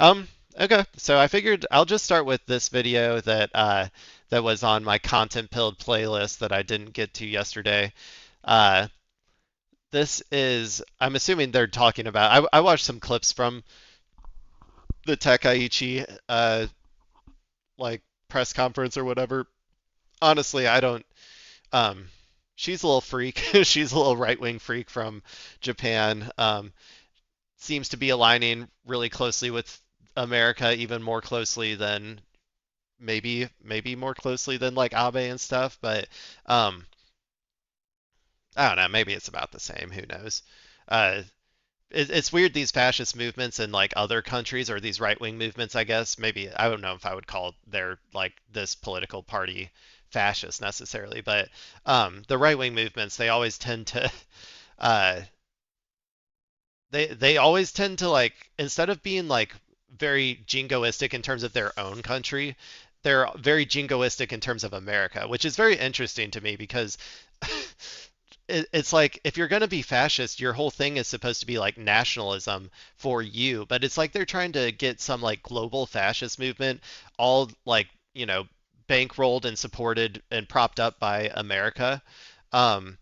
Um, okay, so I figured I'll just start with this video that was on my content pilled playlist that I didn't get to yesterday. Uh, this is I'm assuming they're talking about I watched some clips from the Takaichi like press conference or whatever. Honestly, I don't um she's a little freak. She's a little right-wing freak from Japan. Seems to be aligning really closely with America, even more closely than maybe more closely than like Abe and stuff, but um I don't know, maybe it's about the same, who knows. Uh it's weird these fascist movements in like other countries or these right-wing movements, I guess. Maybe I don't know if I would call their like this political party fascist necessarily, but the right-wing movements they always tend to uh they always tend to like instead of being like very jingoistic in terms of their own country, they're very jingoistic in terms of America, which is very interesting to me because it's like if you're going to be fascist, your whole thing is supposed to be like nationalism for you, but it's like they're trying to get some like global fascist movement all like, bankrolled and supported and propped up by America. Um,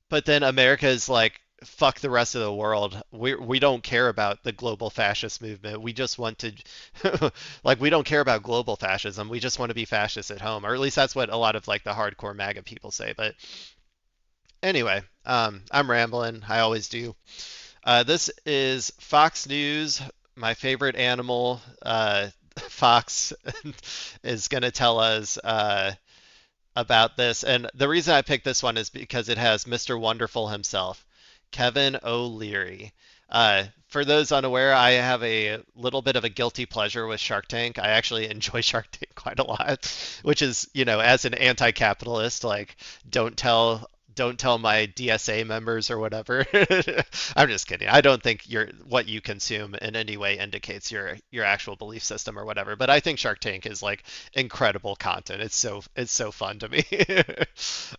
but then America is like, fuck the rest of the world. We don't care about the global fascist movement. We just want to, like, we don't care about global fascism. We just want to be fascists at home, or at least that's what a lot of like the hardcore MAGA people say. But anyway, I'm rambling. I always do. This is Fox News. My favorite animal, Fox, is going to tell us about this. And the reason I picked this one is because it has Mr. Wonderful himself, Kevin O'Leary. For those unaware, I have a little bit of a guilty pleasure with Shark Tank. I actually enjoy Shark Tank quite a lot, which is, as an anti-capitalist, like don't tell my DSA members or whatever. I'm just kidding. I don't think what you consume in any way indicates your actual belief system or whatever. But I think Shark Tank is like incredible content. It's so fun to me.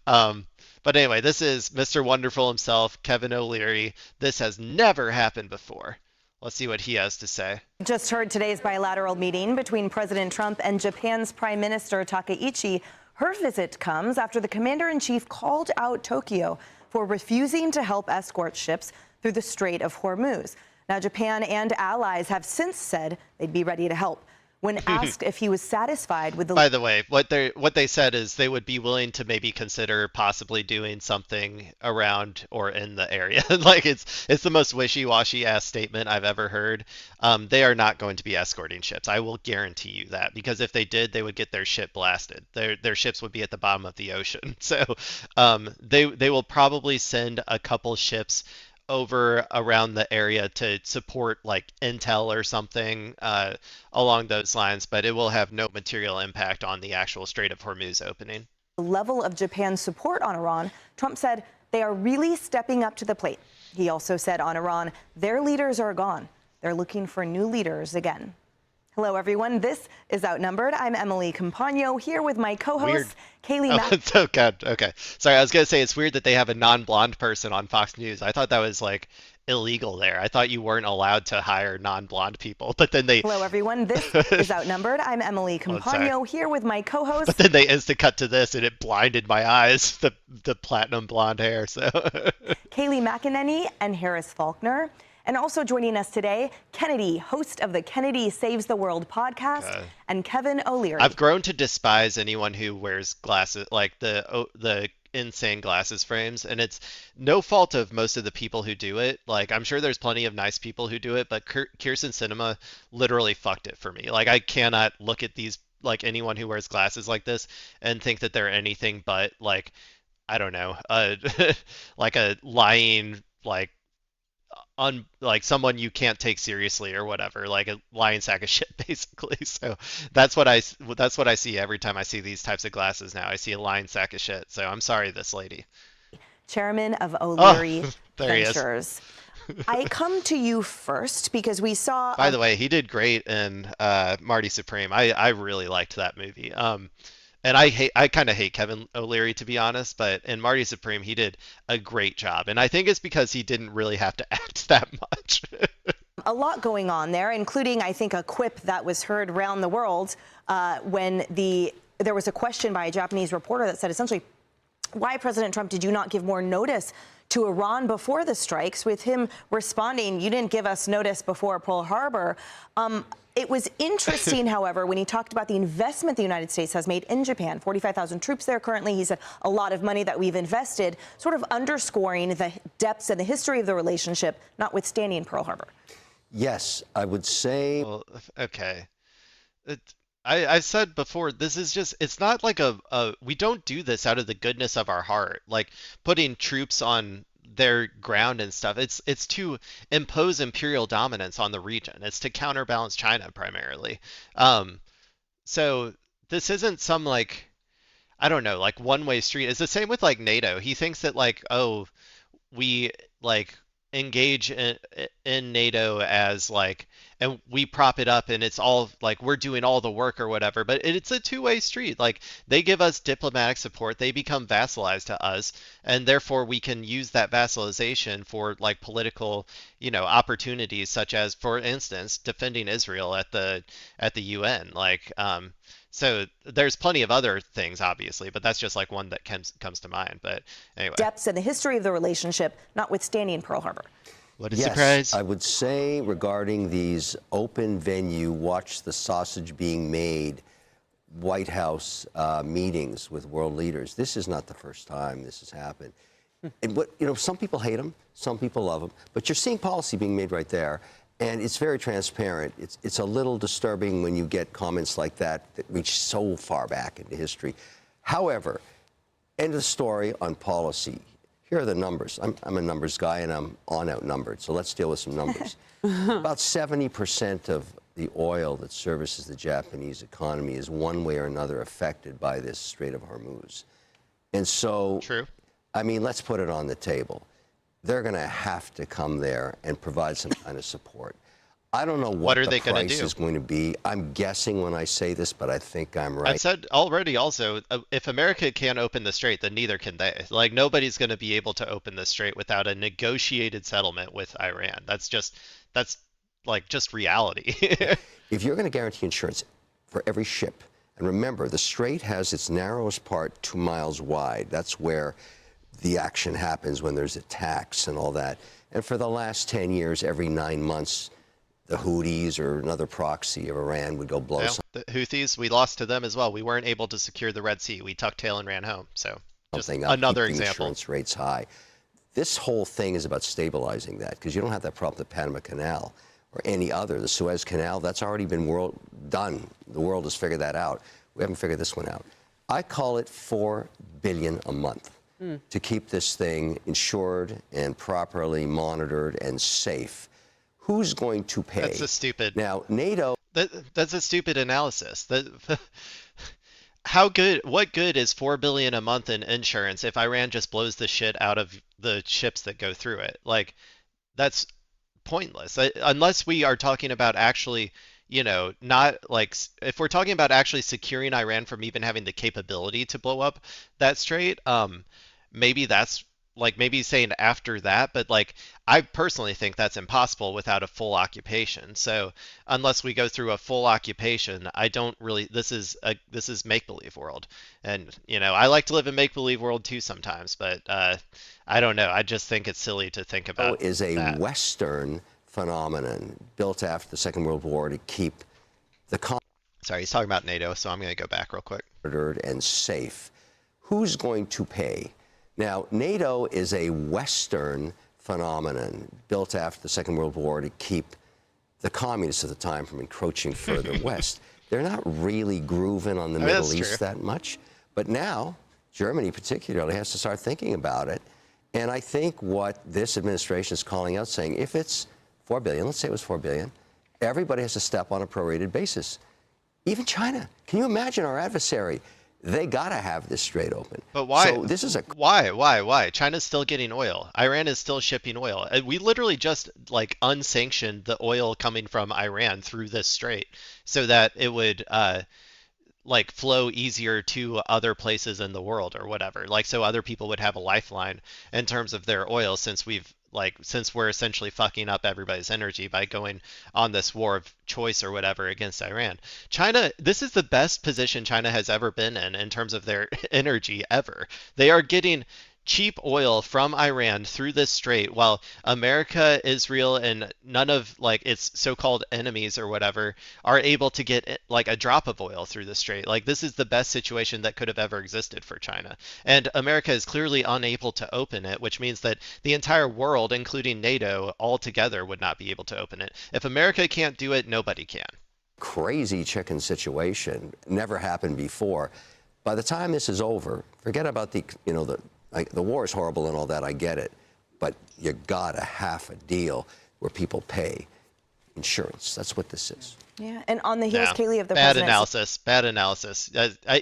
um, but anyway, this is Mr. Wonderful himself, Kevin O'Leary. This has never happened before. Let's see what he has to say. Just heard today's bilateral meeting between President Trump and Japan's Prime Minister Takaichi. Her visit comes after the commander-in-chief called out Tokyo for refusing to help escort ships through the Strait of Hormuz. Now, Japan and allies have since said they'd be ready to help. When asked if he was satisfied with the... By the way, what they said is they would be willing to maybe consider possibly doing something around or in the area. Like it's the most wishy-washy ass statement I've ever heard. They are not going to be escorting ships. I will guarantee you that because if they did, they would get their ship blasted. Their ships would be at the bottom of the ocean. So they will probably send a couple ships over around the area to support like intel or something along those lines, but it will have no material impact on the actual Strait of Hormuz opening. level of Japan's support on Iran, Trump said they are really stepping up to the plate. He also said on Iran, their leaders are gone. They're looking for new leaders again. Hello, everyone. This is Outnumbered. I'm Emily Compagno here with my co-host, Kaylee Mack. Oh, God. Okay. Sorry, I was going to say it's weird that they have a non-blonde person on Fox News. I thought that was like illegal there. I thought you weren't allowed to hire non-blonde people, but then they. Hello, everyone. This is Outnumbered. I'm Emily Compagno here with my co-host. But then they instant cut to this, and it blinded my eyes. The platinum blonde hair. So. Kaylee McEnany and Harris Faulkner. And also joining us today, Kennedy, host of the Kennedy Saves the World podcast, and Kevin O'Leary. I've grown to despise anyone who wears glasses, like the insane glasses frames, and it's no fault of most of the people who do it. Like, I'm sure there's plenty of nice people who do it, but Kirsten Cinema literally fucked it for me. Like, I cannot look at these, like, anyone who wears glasses like this and think that they're anything but, like, I don't know, like a lying, like, like someone you can't take seriously or whatever, like a lying sack of shit basically. So that's what I see every time I see these types of glasses now. I see a lying sack of shit. So I'm sorry, this lady. Chairman of O'Leary there Ventures. I come to you first because we saw. By the way, he did great in Marty Supreme. I really liked that movie. And I kind of hate Kevin O'Leary, to be honest, but in Marty Supreme, he did a great job. And I think it's because he didn't really have to act that much. A lot going on there, including, I think, a quip that was heard around the world when there was a question by a Japanese reporter that said essentially, why, President Trump, did you not give more notice to Iran before the strikes? With him responding, you didn't give us notice before Pearl Harbor. It was interesting, however, when he talked about the investment the United States has made in Japan, 45,000 troops there currently. He said a lot of money that we've invested, sort of underscoring the depths and the history of the relationship, notwithstanding Pearl Harbor. Yes, I would say. Well, okay. It, I've said before, this is just, it's not like we don't do this out of the goodness of our heart. Like putting troops on their ground and stuff. It's to impose imperial dominance on the region. It's to counterbalance China primarily. Um, so this isn't some like, I don't know, like one-way street. It's the same with like NATO. He thinks that like, oh, we like engage in NATO as like, and we prop it up and it's all like we're doing all the work or whatever, but it's a two-way street. Like they give us diplomatic support, they become vassalized to us, and therefore we can use that vassalization for like political, opportunities such as, for instance, defending Israel at the UN. So there's plenty of other things, obviously, but that's just like one that comes to mind. But anyway. Depths and the history of the relationship, notwithstanding Pearl Harbor. What a Yes, surprise. I would say regarding these open venue, watch the sausage being made, White House meetings with world leaders. This is not the first time this has happened. And some people hate them, some people love them, but you're seeing policy being made right there. And it's very transparent. It's a little disturbing when you get comments like that reach so far back into history. However, end of story on policy. Here are the numbers. I'm a numbers guy, and I'm outnumbered, so let's deal with some numbers. About 70% of the oil that services the Japanese economy is one way or another affected by this Strait of Hormuz. And so, True. I mean, let's put it on the table. They're going to have to come there and provide some kind of support. I don't know what are the they gonna price do? is going to be. I'm guessing when I say this, but I think I'm right. I've said already also, if America can't open the strait, then neither can they. Like, nobody's going to be able to open the strait without a negotiated settlement with Iran. That's like just reality. If you're going to guarantee insurance for every ship, and remember, the strait has its narrowest part 2 miles wide. That's where the action happens when there's attacks and all that. And for the last 10 years, every 9 months, the Houthis or another proxy of Iran would go blow Well, the Houthis, we lost to them as well. We weren't able to secure the Red Sea. We tucked tail and ran home. So just something up, another keep the example. insurance rates high. This whole thing is about stabilizing that, because you don't have that problem with the Panama Canal or any other. The Suez Canal, that's already been done. The world has figured that out. We haven't figured this one out. I call it $4 billion a month to keep this thing insured and properly monitored and safe. Who's going to pay? That's a stupid. Now, NATO. That's a stupid analysis. What good is $4 billion a month in insurance if Iran just blows the shit out of the ships that go through it? Like, that's pointless. Unless we are talking about actually, not like, if we're talking about actually securing Iran from even having the capability to blow up that strait, maybe that's like maybe saying after that, but like I personally think that's impossible without a full occupation. So unless we go through a full occupation, I don't really, this is make-believe world. And I like to live in make-believe world too sometimes, but I don't know. I just think it's silly to think about Is a that. Western phenomenon built after the Second World War to keep the Sorry, he's talking about NATO, so I'm going to go back real quick. monitored and safe. Who's going to pay? Now, NATO is a Western phenomenon built after the Second World War to keep the communists at the time from encroaching further west. They're not really grooving on the Middle that's East true. that much. But now, Germany particularly has to start thinking about it. And I think what this administration is calling out, saying if it's $4 billion, let's say it was $4 billion, everybody has to step on a prorated basis. Even China. Can you imagine our adversary? They got to have this strait open. But why? So this is a Why? China's still getting oil. Iran is still shipping oil. We literally just like unsanctioned the oil coming from Iran through this strait so that it would like flow easier to other places in the world or whatever. Like so other people would have a lifeline in terms of their oil since we've like since we're essentially fucking up everybody's energy by going on this war of choice or whatever against Iran. China, this is the best position China has ever been in terms of their energy ever. They are getting cheap oil from Iran through this strait while America, Israel, and none of like its so-called enemies or whatever are able to get like a drop of oil through the strait. Like this is the best situation that could have ever existed for China. And America is clearly unable to open it, which means that the entire world, including NATO, all together would not be able to open it. If America can't do it, nobody can. Crazy chicken situation. Never happened before. By the time this is over, forget about the war is horrible and all that, I get it. But you gotta have a deal where people pay insurance. That's what this is. Yeah, and on the heels, Yeah. Kaylee, of the Bad president's analysis. Bad analysis.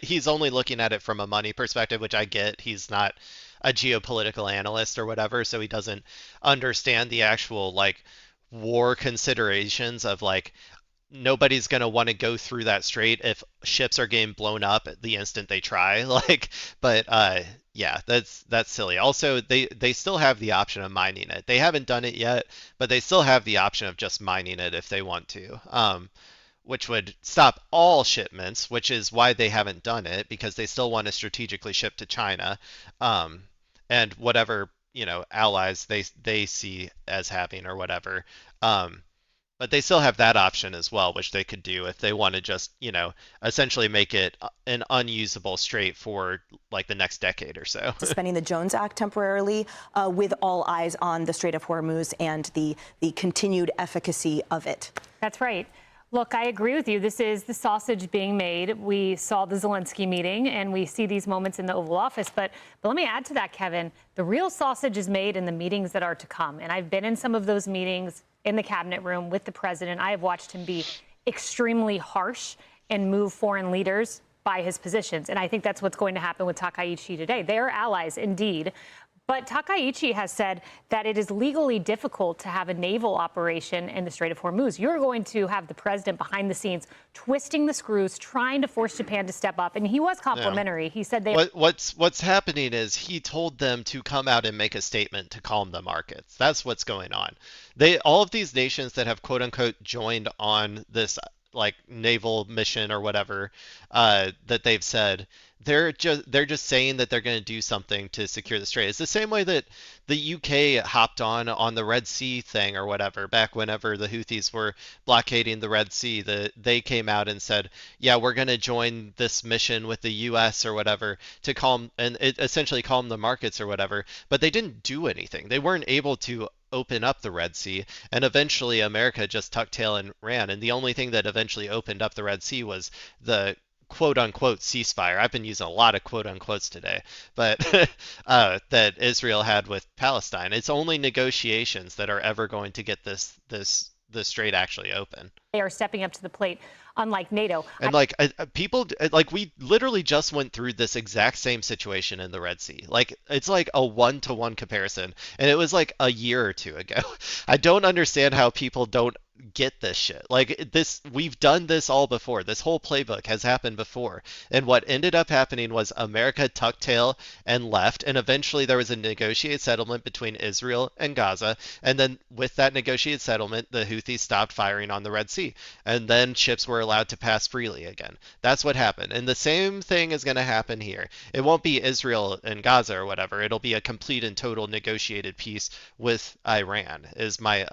He's only looking at it from a money perspective, which I get. He's not a geopolitical analyst or whatever, so he doesn't understand the actual like war considerations of like nobody's going to want to go through that strait if ships are getting blown up at the instant they try. Like, but yeah, that's silly. Also, they still have the option of mining it. They haven't done it yet, but they still have the option of just mining it if they want to. Which would stop all shipments, which is why they haven't done it, because they still want to strategically ship to China, and whatever, allies they see as having or whatever. But they still have that option as well, which they could do if they want to just, essentially make it an unusable strait for like the next decade or so. suspending the Jones Act temporarily, with all eyes on the Strait of Hormuz and the continued efficacy of it. That's right. Look, I agree with you. This is the sausage being made. We saw the Zelensky meeting, and we see these moments in the Oval Office. But let me add to that, Kevin. The real sausage is made in the meetings that are to come. And I've been in some of those meetings in the cabinet room with the president. I have watched him be extremely harsh and move foreign leaders by his positions. And I think that's what's going to happen with Takaichi today. They are allies, indeed. But Takaichi has said that it is legally difficult to have a naval operation in the Strait of Hormuz. You're going to have the president behind the scenes twisting the screws, trying to force Japan to step up. And he was complimentary. Yeah. He said what's happening is he told them to come out and make a statement to calm the markets. That's what's going on. All of these nations that have quote unquote joined on this like naval mission or whatever that they've said, they're just saying that they're going to do something to secure the strait. It's the same way that the UK hopped on the Red Sea thing or whatever back whenever the Houthis were blockading the Red Sea. They came out and said, yeah, we're going to join this mission with the US or whatever to calm and essentially calm the markets or whatever. But they didn't do anything. They weren't able to open up the Red Sea, and eventually America just tucked tail and ran. And the only thing that eventually opened up the Red Sea was the quote-unquote ceasefire. I've been using a lot of quote-unquotes today, but that Israel had with Palestine. It's only negotiations that are ever going to get the strait actually open. They are stepping up to the plate, unlike NATO. And people, we literally just went through this exact same situation in the Red Sea. Like, it's like a one-to-one comparison, and it was like a year or two ago. I don't understand how people don't get this shit. Like this, we've done this all before. This whole playbook has happened before. And what ended up happening was America tucked tail and left, and eventually there was a negotiated settlement between Israel and Gaza. And then with that negotiated settlement, the Houthis stopped firing on the Red Sea, and then ships were allowed to pass freely again. That's what happened. And the same thing is going to happen here. It won't be Israel and Gaza or whatever. It'll be a complete and total negotiated peace with Iran, is my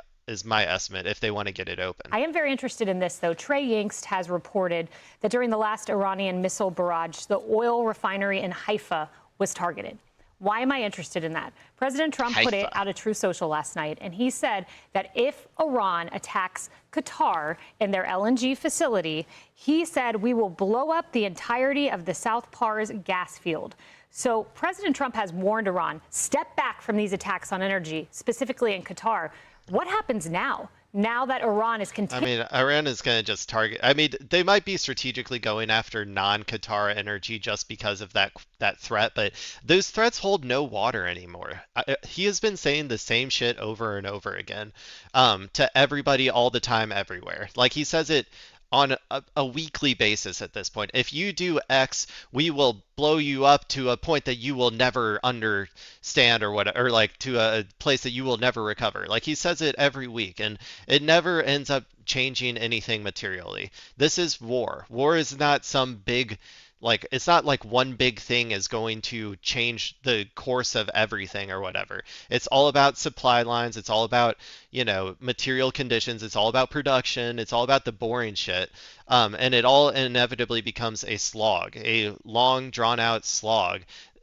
estimate, if they want to get it open. I am very interested in this, though. Trey Yingst has reported that during the last Iranian missile barrage, the oil refinery in Haifa was targeted. Why am I interested in that? President Trump put it out of Truth Social last night, and he said that if Iran attacks Qatar in their LNG facility, he said we will blow up the entirety of the South Pars gas field. So President Trump has warned Iran, step back from these attacks on energy, specifically in Qatar. What happens now? Now that Iran is Iran is going to just target. They might be strategically going after non-Qatar energy just because of that threat, but those threats hold no water anymore. He has been saying the same shit over and over again to everybody all the time, everywhere. Like he says it on a weekly basis at this point. If you do X, we will blow you up to a point that you will never understand or what, or like to a place that you will never recover. Like he says it every week, and it never ends up changing anything materially. This is war. War is not some big, like, it's not like one big thing is going to change the course of everything or whatever. It's all about supply lines. It's all about, material conditions. It's all about production. It's all about the boring shit. And it all inevitably becomes a slog, a long, drawn out slog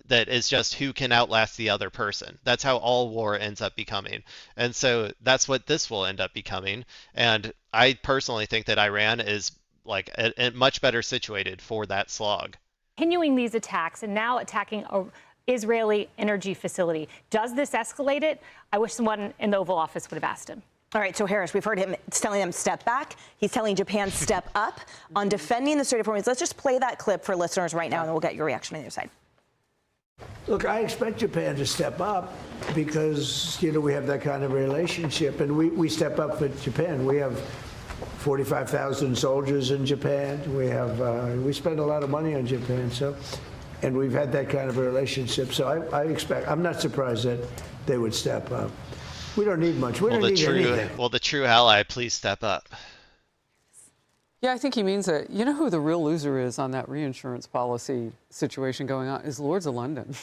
that is just who can outlast the other person. That's how all war ends up becoming. And so that's what this will end up becoming. And I personally think that Iran is like much better situated for that slog. Continuing these attacks and now attacking a Israeli energy facility. Does this escalate it? I wish someone in the Oval Office would have asked him. All right, so Harris, we've heard him telling them step back. He's telling Japan step up on defending the Strait of Hormuz. Let's just play that clip for listeners right now, and then we'll get your reaction on the other side. Look, I expect Japan to step up because, we have that kind of relationship, and we step up for Japan. We have 45,000 soldiers in Japan. We spend a lot of money on Japan, and we've had that kind of a relationship. So I'm not surprised that they would step up. We don't need much. We don't need anything. Will the true ally please step up? Yeah, I think he means it. You know who the real loser is on that reinsurance policy situation going on is Lords of London.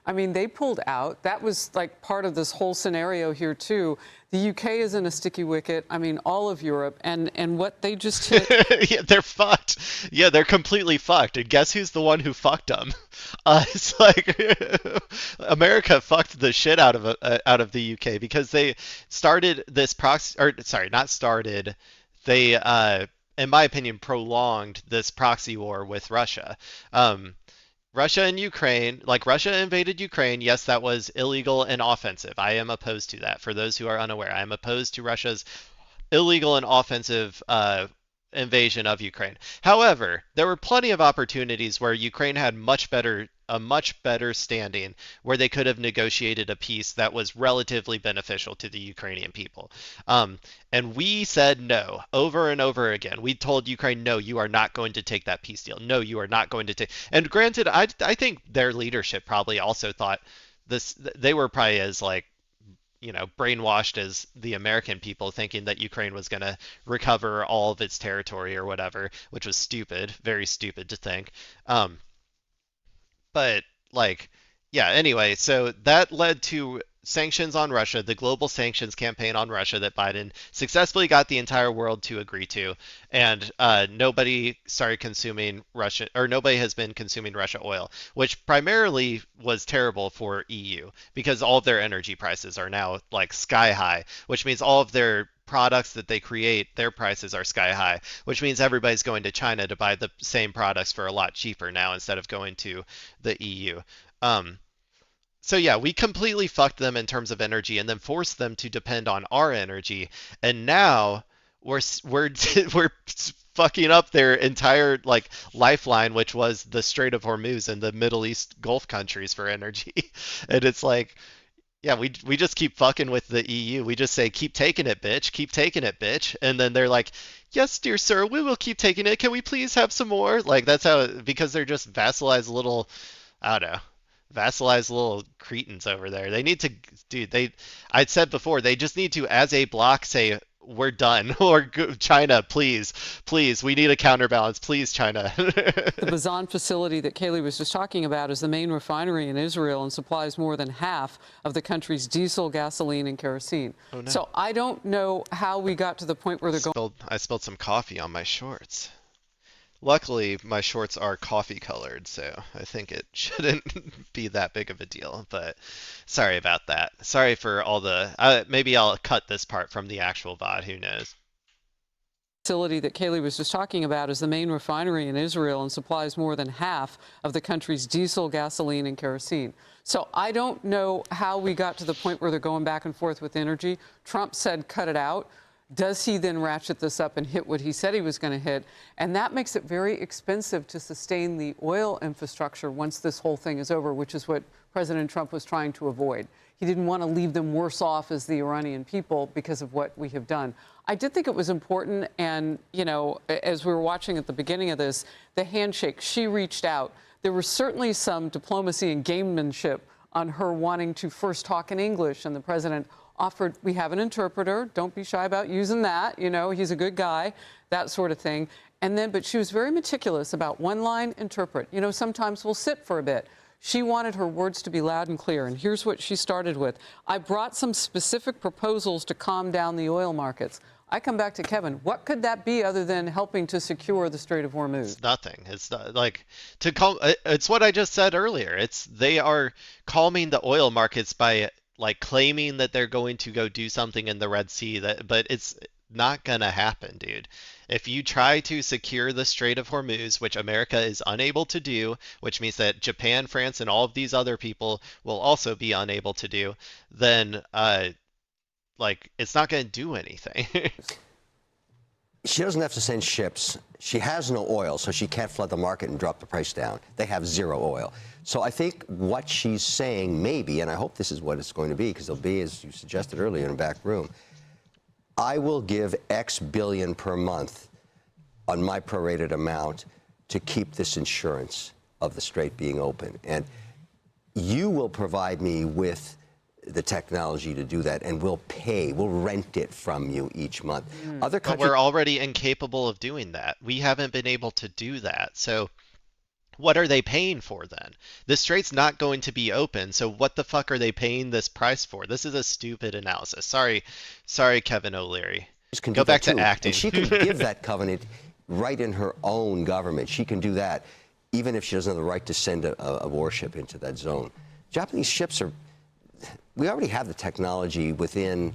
I mean, they pulled out. That was like part of this whole scenario here, too. The UK is in a sticky wicket. I mean, all of Europe. And what they just hit. Yeah, they're fucked. Yeah, they're completely fucked. And guess who's the one who fucked them? It's like America fucked the shit out of the UK because they started this proxy, or sorry, not started. They in my opinion, prolonged this proxy war with Russia. Russia and Ukraine, like Russia invaded Ukraine. Yes, that was illegal and offensive. I am opposed to that. For those who are unaware, I am opposed to Russia's illegal and offensive invasion of Ukraine. However, there were plenty of opportunities where Ukraine had a much better standing, where they could have negotiated a peace that was relatively beneficial to the Ukrainian people. And we said no over and over again. We told Ukraine, no, you are not going to take that peace deal. No, you are not going to take. And granted, I think their leadership probably also thought this. They were probably as brainwashed as the American people, thinking that Ukraine was going to recover all of its territory or whatever, which was stupid, very stupid to think. But anyway, so that led to sanctions on Russia, the global sanctions campaign on Russia that Biden successfully got the entire world to agree to, and nobody started consuming Russia, or nobody has been consuming Russia oil, which primarily was terrible for EU because all of their energy prices are now like sky high, which means all of their products that they create, their prices are sky high, which means everybody's going to China to buy the same products for a lot cheaper now instead of going to the EU. So yeah, we completely fucked them in terms of energy and then forced them to depend on our energy. And now we're fucking up their entire lifeline, which was the Strait of Hormuz and the Middle East Gulf countries for energy. And it's like, yeah, we just keep fucking with the EU. We just say, keep taking it, bitch. Keep taking it, bitch. And then they're like, yes, dear sir, we will keep taking it. Can we please have some more? Like, that's how, because they're just vassalized little, I don't know, vassalized little cretins over there. They need to, dude, I'd said before, they just need to, as a bloc, say, we're done. Or China, please, we need a counterbalance. Please, China. The Bazan facility that Kayleigh was just talking about is the main refinery in Israel and supplies more than half of the country's diesel, gasoline, and kerosene. Oh, no. So I don't know how we got to the point where they're going. I spilled some coffee on my shorts. Luckily, my shorts are coffee colored, so I think it shouldn't be that big of a deal, but sorry about that. Sorry for all the, maybe I'll cut this part from the actual VOD, who knows. Facility that Kayleigh was just talking about is the main refinery in Israel and supplies more than half of the country's diesel, gasoline, and kerosene. So I don't know how we got to the point where they're going back and forth with energy. Trump said cut it out. Does he then ratchet this up and hit what he said he was going to hit? And that makes it very expensive to sustain the oil infrastructure once this whole thing is over, which is what President Trump was trying to avoid. he didn't want to leave them worse off as the Iranian people because of what we have done. I did think it was important, and, you know, as we were watching at the beginning of this, the handshake, she reached out. There was certainly some diplomacy and gamemanship on her wanting to first talk in English, and the president offered, we have an interpreter, don't be shy about using that, you know, he's a good guy, that sort of thing. And then, but she was very meticulous about one line, interpret. You know, sometimes we'll sit for a bit. She wanted her words to be loud and clear, and here's what she started with. I brought some specific proposals to calm down the oil markets. I come back to Kevin. What could that be other than helping to secure the Strait of Hormuz? It's nothing. It's not, like, to calm. It's what I just said earlier. They are calming the oil markets by like claiming that they're going to go do something in the Red Sea. But it's not gonna happen, dude. If you try to secure the Strait of Hormuz, which America is unable to do, which means that Japan, France, and all of these other people will also be unable to do, then like, it's not going to do anything. She doesn't have to send ships. She has no oil, so she can't flood the market and drop the price down. They have zero oil. So I think what she's saying maybe, and I hope this is what it's going to be, because there'll be, as you suggested earlier, in a back room, I will give X billion per month on my prorated amount to keep this insurance of the strait being open. And you will provide me with the technology to do that, and we'll rent it from you each month. Other countries, but we're already incapable of doing that. We haven't been able to do that. So what are they paying for then? The strait's not going to be open, so what the fuck are they paying this price for? This is a stupid analysis. Sorry, Kevin O'Leary. Go back to acting. And she can give that covenant right in her own government. She can do that, even if she doesn't have the right to send a warship into that zone. Japanese ships are. We already have the technology in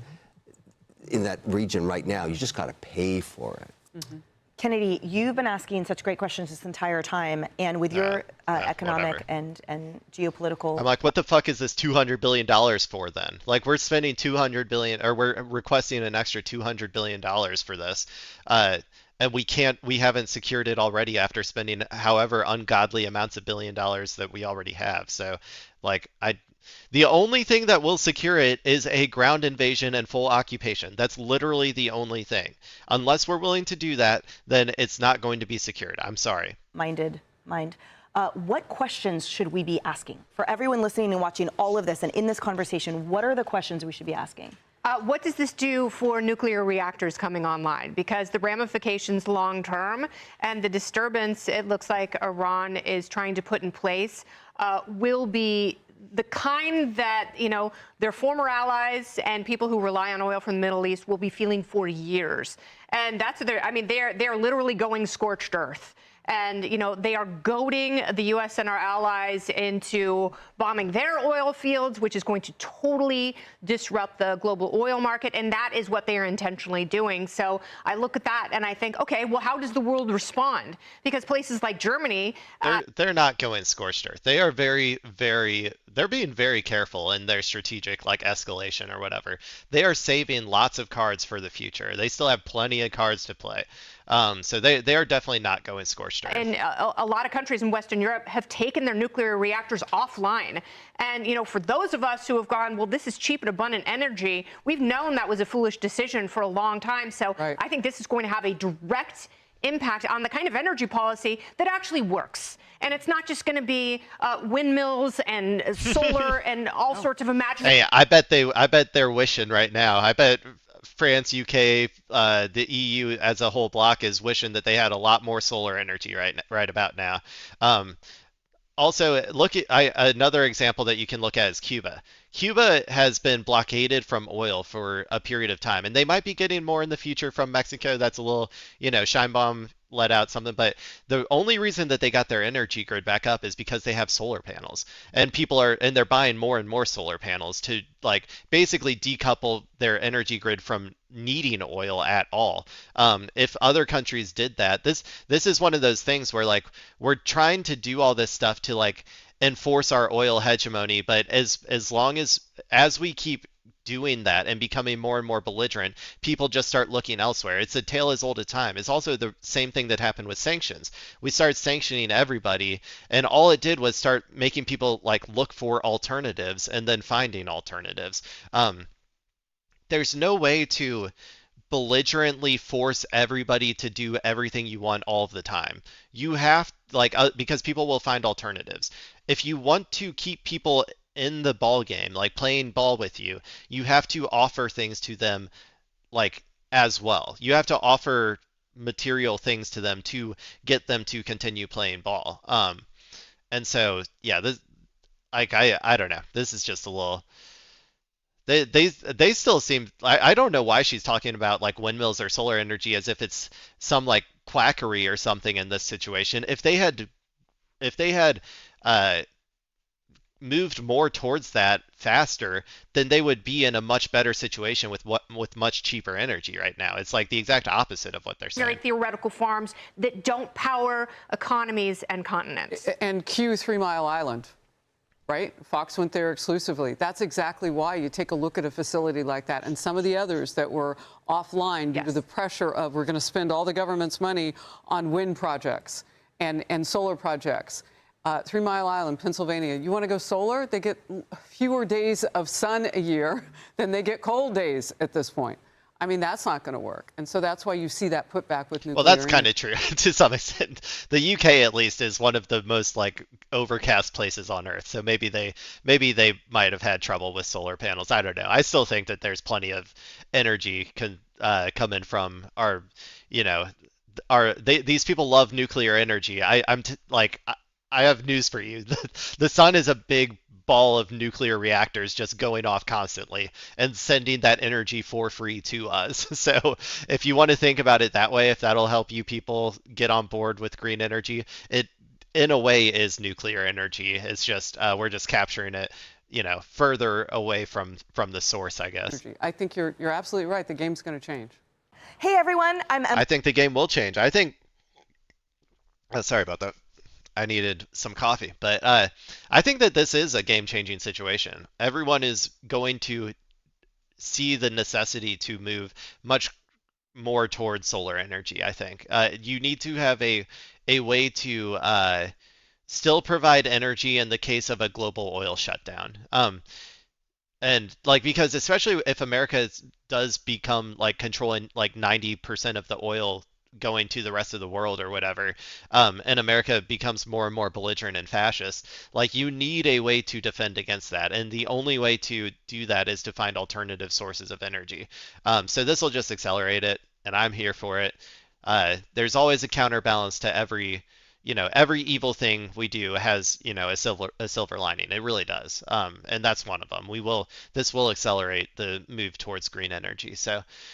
that region right now. You just got to pay for it. Mm-hmm. Kennedy, you've been asking such great questions this entire time, and with your economic and geopolitical... I'm like, what the fuck is this $200 billion for then? Like, we're spending $200 billion, or we're requesting an extra $200 billion for this, and we haven't secured it already after spending however ungodly amounts of $1 billion that we already have. So, like, the only thing that will secure it is a ground invasion and full occupation. That's literally the only thing. Unless we're willing to do that, then it's not going to be secured. I'm sorry. Mind. What questions should we be asking? For everyone listening and watching all of this and in this conversation, what are the questions we should be asking? What does this do for nuclear reactors coming online? Because the ramifications long term and the disturbance it looks like Iran is trying to put in place will be the kind that, you know, their former allies and people who rely on oil from the Middle East will be feeling for years. And that's they're literally going scorched earth. And, you know, they are goading the U.S. and our allies into bombing their oil fields, which is going to totally disrupt the global oil market. And that is what they are intentionally doing. So I look at that and I think, OK, well, how does the world respond? Because places like Germany. They're not going scorched earth. They are they're being very careful in their strategic, like, escalation or whatever. They are saving lots of cards for the future. They still have plenty of cards to play. So they are definitely not going scorched earth. And a lot of countries in Western Europe have taken their nuclear reactors offline. And, you know, for those of us who have gone, well, this is cheap and abundant energy, we've known that was a foolish decision for a long time. So right. I think this is going to have a direct impact on the kind of energy policy that actually works. And it's not just going to be windmills and solar and all sorts of imaginary. Hey, I bet they're wishing right now. I bet France, UK, the EU as a whole block is wishing that they had a lot more solar energy right about now. Also, another example that you can look at is Cuba. Cuba has been blockaded from oil for a period of time, and they might be getting more in the future from Mexico. That's a little, Scheinbaum let out something, but the only reason that they got their energy grid back up is because they have solar panels, and they're buying more and more solar panels to, like, basically decouple their energy grid from needing oil at all. If other countries did that, this is one of those things where, like, we're trying to do all this stuff to, like, enforce our oil hegemony, but as long as we keep doing that and becoming more and more belligerent, people just start looking elsewhere. It's a tale as old as time. It's also the same thing that happened with sanctions. We started sanctioning everybody, and all it did was start making people like look for alternatives and then finding alternatives. There's no way to belligerently force everybody to do everything you want all of the time. You have because people will find alternatives. If you want to keep people in the ball game, like playing ball with you, you have to offer things to them like as well. You have to offer material things to them to get them to continue playing ball. And so yeah, this I don't know. This is just a little they still seem I don't know why she's talking about like windmills or solar energy as if it's some like quackery or something in this situation. If they had uh moved more towards that faster, then they would be in a much better situation with much cheaper energy right now. It's like the exact opposite of what they're saying. Very theoretical farms that don't power economies and continents. And Q 3 Mile Island, right? Fox went there exclusively. That's exactly why you take a look at a facility like that and some of the others that were offline due to the pressure of we're going to spend all the government's money on wind projects and solar projects. 3 Mile Island, Pennsylvania. You want to go solar? They get fewer days of sun a year than they get cold days at this point. I mean, that's not going to work. And so that's why you see that put back with nuclear. Well, that's kind of true to some extent. The UK, at least, is one of the most like overcast places on Earth. So maybe they might have had trouble with solar panels. I don't know. I still think that there's plenty of energy coming from our, these people love nuclear energy. I have news for you. The sun is a big ball of nuclear reactors just going off constantly and sending that energy for free to us. So if you want to think about it that way, if that'll help you people get on board with green energy, it in a way is nuclear energy. It's just we're just capturing it, further away from the source, I guess. I think you're absolutely right. The game's going to change. Hey everyone, I think the game will change. I think. Sorry about that. I needed some coffee, but I think that this is a game-changing situation. Everyone is going to see the necessity to move much more towards solar energy. I think you need to have a way to still provide energy in the case of a global oil shutdown. And because especially if America does become like controlling like 90% of the oil going to the rest of the world or whatever, and America becomes more and more belligerent and fascist, like you need a way to defend against that, and the only way to do that is to find alternative sources of energy. So this will just accelerate it, and I'm here for it. There's always a counterbalance to every evil thing we do has, a silver lining. It really does. And that's one of them. This will accelerate the move towards green energy. So